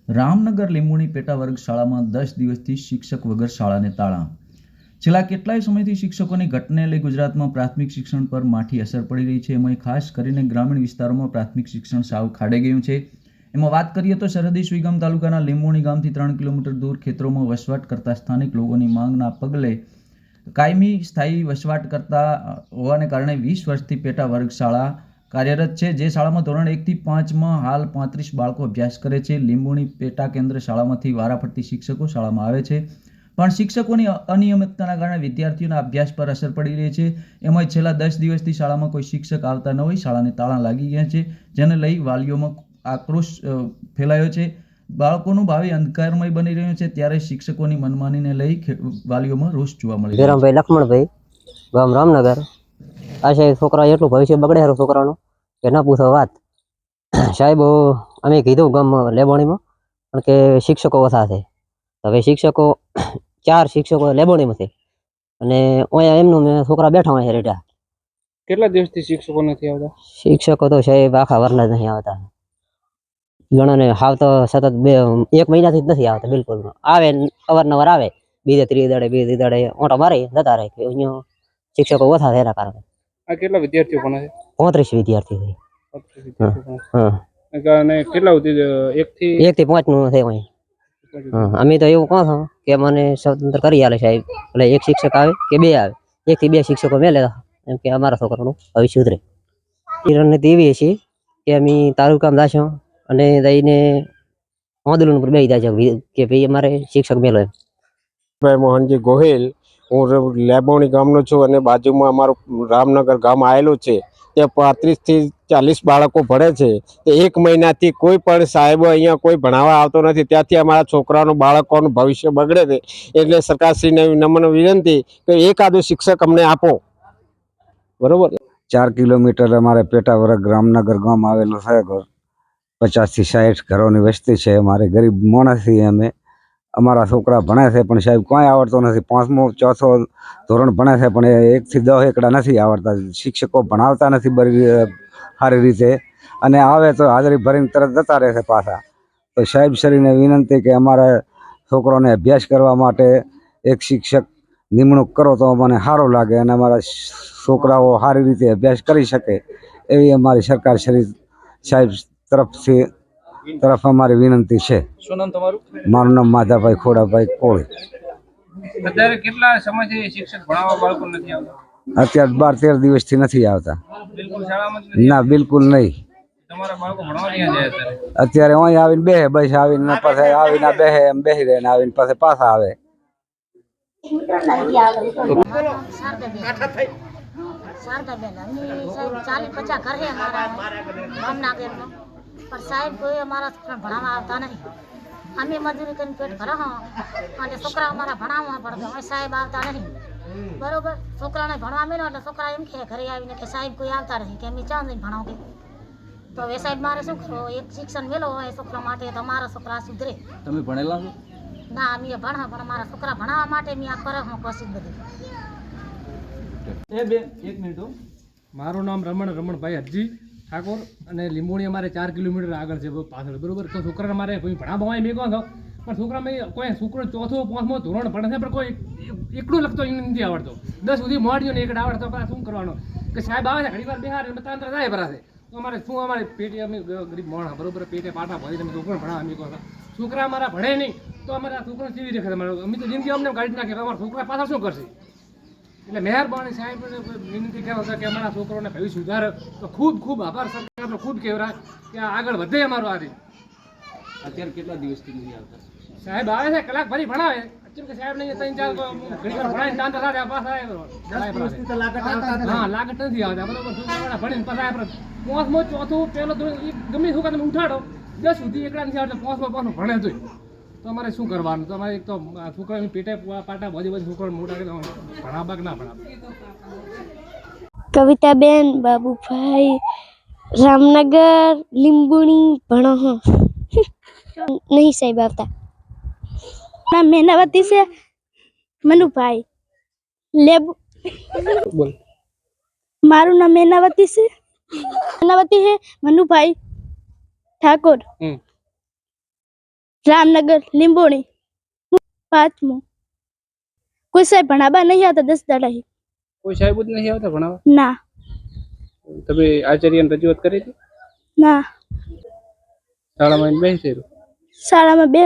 રામનગર લીંબુણી પેટા વર્ગ શાળામાં 10 દિવસથી શિક્ષક વગર શાળાને તાળા. છેલ્લા કેટલાય સમયથી શિક્ષકોની ઘટને લઈ ગુજરાતમાં પ્રાથમિક શિક્ષણ પર માઠી અસર પડી રહી છે. એમાં ખાસ કરીને ગ્રામીણ વિસ્તારોમાં પ્રાથમિક શિક્ષણ સાવ ખાડે ગયું છે. એમાં વાત કરીએ તો સરહદી સુઈગામ તાલુકાના લીંબુણી ગામથી 3 કિલોમીટર દૂર ખેતરોમાં વસવાટ કરતા સ્થાનિક લોકોની માંગના પગલે કાયમી સ્થાયી વસવાટ કરતા હોવાને કારણે 20 વર્ષથી પેટા વર્ગ શાળા કાર્યરત છે. જે શાળામાં ધોરણ 1 થી 5માં હાલ 35 બાળકો અભ્યાસ કરે છે. લીંબુણી પેટા કેન્દ્ર શાળામાંથી વારાફરતી શિક્ષકો શાળામાં આવે છે, પણ શિક્ષકોની અનિયમિતતાના કારણે વિદ્યાર્થીઓના અભ્યાસ પર અસર પડી રહી છે. એમાં છેલ્લા 10 દિવસથી શાળામાં કોઈ શિક્ષક આવતા ન હોય શાળાને તાળા લાગી ગયા છે, જેને લઈ વાલીઓમાં આક્રોશ ફેલાયો છે. બાળકોનું ભાવિ અંધકારમય બની રહ્યું છે, ત્યારે શિક્ષકોની મનમાનીને લઈ વાલીઓમાં રોષ જોવા મળી રહ્યો છે. ભાઈ લક્ષ્મણભાઈ, ગામ રામનગર. આ સાહેબ છોકરા એટલું ભવિષ્ય બગડે હારું છોકરાનું કે ના પૂછો વાત. સાહેબ અમે કીધું ગામ લેબોણીમાં પણ કે શિક્ષકો ઓછા છે. હવે શિક્ષકો 4 શિક્ષકો લેબોણીમાં છે અને અહીંયા એમનું મેં છોકરા બેઠા હોય રેડા. કેટલા દિવસથી શિક્ષકો નથી આવતા? શિક્ષકો તો સાહેબ આખા વરના જ નહીં આવતા. ઘણાને હાવ તો સતત 1 મહિનાથી જ નથી આવતા બિલકુલ. આવે અવારનવાર આવે, બીજે ત્રીજે દાડે ઓટો મારી જતા રહે. અહીંયા શિક્ષકો ઓછા છે એના કારણે. આ કેટલા વિદ્યાર્થીઓ ભણે છે? 35 વિદ્યાર્થી છે. 35 વિદ્યાર્થીઓ હા. અને કેટલા સુધી 1 થી 5 નું છે અહીં. અમે તો એવું કહો છો કે મને સ્વતંત્ર કરી આલે સાહેબ, એટલે 1 શિક્ષક આવે કે 2 આવે, 1 થી 2 શિક્ષકો મેલે એમ કે અમારા છોકરાનું ભવિષ્ય સુધરે. રણનીતિ એવી છે કે અમે તાલુકામાં જાશું અને જઈને આંદોલન પર બેસી જાય કે ભાઈ અમારે શિક્ષક મેલો એમ. ભાઈ મોહનજી ગોહિલ, હું લેબોણી ગામનો છું અને બાજુમાં અમારું રામનગર ગામ આવેલું છે. ત્યાં 35 થી 40 બાળકો ભણે છે. તે 1 મહિનાથી કોઈ પણ સાહેબો અહીંયા કોઈ ભણાવવા આવતો નથી. ત્યાંથી અમારા છોકરાનું બાળકોનું ભવિષ્ય બગડે છે. એટલે સરકારશ્રીને નમ્ર વિનંતી કે એકાદું શિક્ષક અમને આપો. બરોબર. 4 કિલોમીટર અમારે પેટા વર્ગ રામનગર ગામ આવેલું છે. 50 થી 60 ઘરોની વસ્તી છે. અમારે ગરીબ માણસ છીએ અમે. અમારા છોકરા ભણે છે પણ સાહેબ કોઈ આવડતો નથી. 5મું 4થું ધોરણ ભણે છે પણ 1 થી 10 એકડા નથી આવડતા. શિક્ષકો ભણાવતા નથી સારી રીતે અને આવે તો હાજરી ભરીને તરત જતા રહે છે પાછા. તો સાહેબ શ્રીને વિનંતી કે અમારા છોકરોને અભ્યાસ કરવા માટે 1 શિક્ષક નિમણૂક કરો તો અમને સારું લાગે અને અમારા છોકરાઓ સારી રીતે અભ્યાસ કરી શકે એવી અમારી સરકાર શ્રી સાહેબ તરફ અમારી વિનંતી છે. શું નામ તમારું? મારું નામ માધાભાઈ ખોડાભાઈ કોળી. અત્યારે કેટલા સમયથી શિક્ષક ભણાવવા બાળકો નથી આવતા? અત્યારે 12-13 દિવસથી નથી આવતા. બિલકુલ શાળામાં જ નથી? ના, બિલકુલ નહીં. તમારા બાળકો ભણવા ક્યાં જાય અત્યારે? અત્યારે અહીં આવીને બેહે, બસ આવીને પાછા આવીને બેહે એમ બેસી રહે ને આવીને પાછા પાછા આવે. શારદાબેન, અમે સાહેબ 40-50 ઘર છે અમારા રામનગરમાં, પણ સાહેબ કોઈ અમારા છોકરા ભણાવવા આવતા નહીં. અમે મજૂરી કરીને પેટ ભરા અને છોકરા અમારા ભણાવવા પડે હવે સાહેબ આવતા નહીં. બરોબર, છોકરાને ભણવા મેળો એટલે છોકરા એમ કહે ઘરે આવીને કે સાહેબ કોઈ આવતા નહીં, કે અમે ચાં જઈને ભણાવો કે. તો હવે સાહેબ મારે શું કરો, 1 શિક્ષણ મેળવો હોય છોકરા માટે તો અમારા છોકરા સુધરે. તમે ભણેલા છો? ના, અમે ભણા પણ અમારા છોકરા ભણાવવા માટે મેં આ કરે હું કોશિશ બધી. મારું નામ રમણભાઈ હરજી ઠાકોર અને લીંબોણી અમારે 4 કિલોમીટર આગળ છે પાછળ. બરોબર, તો છોકરાને મારે કોઈ ભણાવવા મેં કહો છો પણ છોકરા મેં કોઈ છોકરો 4થું 5મું ધોરણ ભણે છે પણ કોઈ એકડું લખતો નથી આવડતો. 10 સુધી મોડ્યો ને એકડા આવડતો શું કરવાનો કે સાહેબ આવે છે ઘણી વાર બેહાર તાંત્ર જાય ભરાશે. તો અમારે શું અમારે પેટે અમે ગરીબ માણસ બરોબર પેટે પાટા ભરી તમે છોકરાને ભણાવવા અમે કહો છોકરા અમારા ભણે નહીં તો અમારા છોકરા કેવી રીતે અમે તો જિંદગી અમને કાઢી નાખે અમારા છોકરા પાછા શું કરશે? એટલે મહેરબાની સાહેબ વિનંતી કરો છો કે અમારા છોકરોને ભવિષ્ય સુધારે તો ખૂબ આભાર સરકારનો ખૂબ કહેવાય કે આગળ વધે અમારું આ રીતે. અત્યારે કેટલા દિવસથી નથી આવતા? સાહેબ આવે છે કલાક ભરી ભણાવે કે સાહેબ નહીં 3-4 ઘણી વાર ભણાવીને તાંતા સાથે પાછા હા લાગત નથી આવતા. બરોબર, છોકરા ભણીને પાછા 5મું 4થું પહેલો ગમે છોકરા તમે ઉઠાડો 10 સુધી એકલા નથી આવતા. 5મું ભણે તો અમારે શું કરવાનું? તો અમારે એક તો છોકરા પેટે પાટા બધી છોકરા મોટા ભણાવવા કે ના ભણાવવા. કવિતાબેન, બાબુભાઈ, રામનગર લીંબુણી ભણો નહીં સાહેબ આવતા. નામ મેનાવતી છે. મનુભાઈ લેબુ. મારું નામ મેનાવતી છે. મેનાવતી છે. મનુભાઈ ઠાકોર. રામનગર લીંબોણી 5મું કોઈ સાહેબ ભણાવવા નહીં આવતા 10 દાડા કોઈ સાહેબ જ નથી આવતા ભણાવવા? ના તમે આચાર્યને રજૂઆત કરી હતી? ના શાળામાં આવીને બેસી રહ્યો? શાળામાં બે